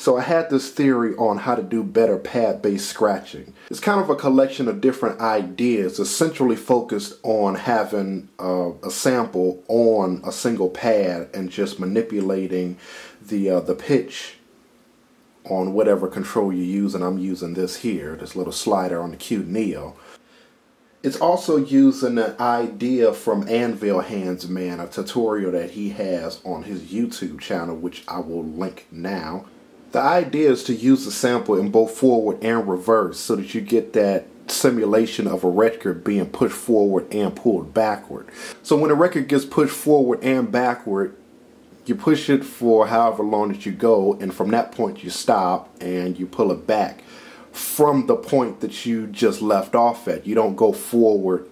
So I had this theory on how to do better pad-based scratching. It's kind of a collection of different ideas, essentially focused on having a sample on a single pad and just manipulating the pitch on whatever control you're using. I'm using this here, this little slider on the QuNeo. It's also using an idea from AnvilHandsMan, a tutorial that he has on his YouTube channel, which I will link now. The idea is to use the sample in both forward and reverse so that you get that simulation of a record being pushed forward and pulled backward. So when a record gets pushed forward and backward, you push it for however long that you go, and from that point you stop and you pull it back from the point that you just left off at. You don't go forward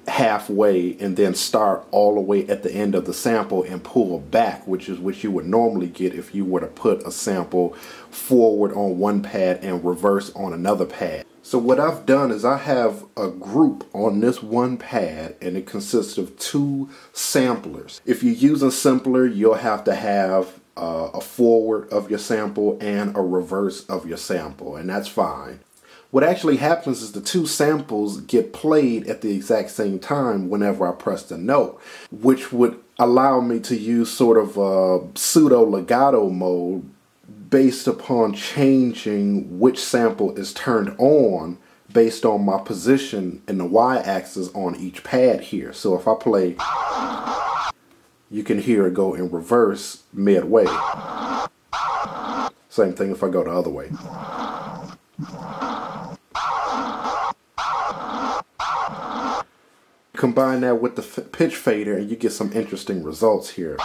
halfway and then start all the way at the end of the sample and pull back, which is what you would normally get if you were to put a sample forward on one pad and reverse on another pad. So what I've done is I have a group on this one pad, and it consists of two samplers. If you're using simpler, you'll have to have a forward of your sample and a reverse of your sample, and that's fine. What actually happens is the two samples get played at the exact same time whenever I press the note, which would allow me to use sort of a pseudo legato mode based upon changing which sample is turned on based on my position in the y-axis on each pad here. So if I play, you can hear it go in reverse midway. Same thing if I go the other way. Combine that with the pitch fader and you get some interesting results here.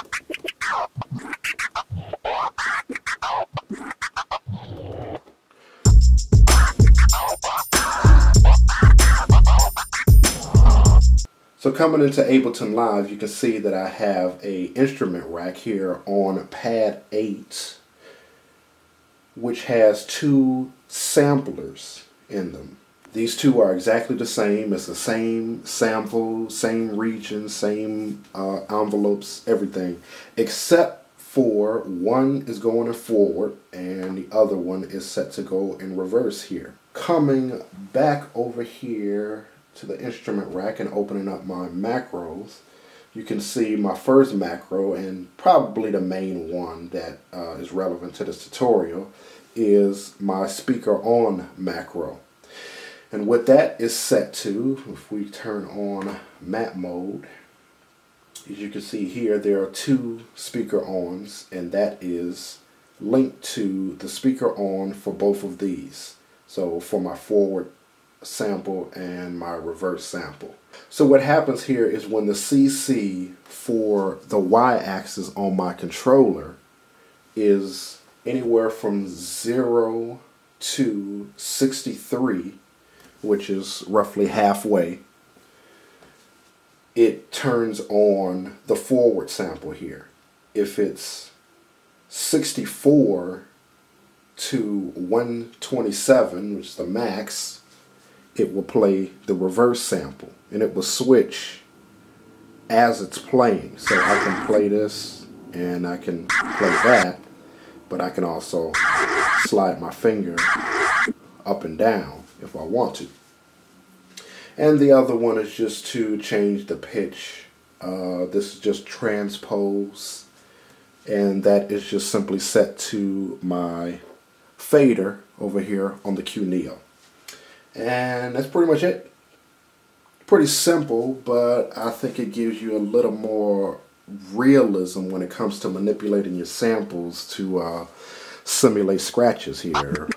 So coming into Ableton Live, you can see that I have a instrument rack here on pad 8, which has two samplers in them. These two are exactly the same. It's the same sample, same region, same envelopes, everything, except for one is going in forward and the other one is set to go in reverse here. Coming back over here to the instrument rack and opening up my macros, you can see my first macro, and probably the main one that is relevant to this tutorial, is my speaker on macro. And what that is set to, if we turn on map mode, as you can see here, there are two speaker ons, and that is linked to the speaker on for both of these. So for my forward sample and my reverse sample. So what happens here is when the CC for the y-axis on my controller is anywhere from 0 to 63, which is roughly halfway, it turns on the forward sample here. If it's 64 to 127, which is the max, it will play the reverse sample, and it will switch as it's playing. So I can play this and I can play that, but I can also slide my finger up and down if I want to. And the other one is just to change the pitch. This is just transpose, and that is just simply set to my fader over here on the QuNeo. And that's pretty much it. Pretty simple, but I think it gives you a little more realism when it comes to manipulating your samples to simulate scratches here.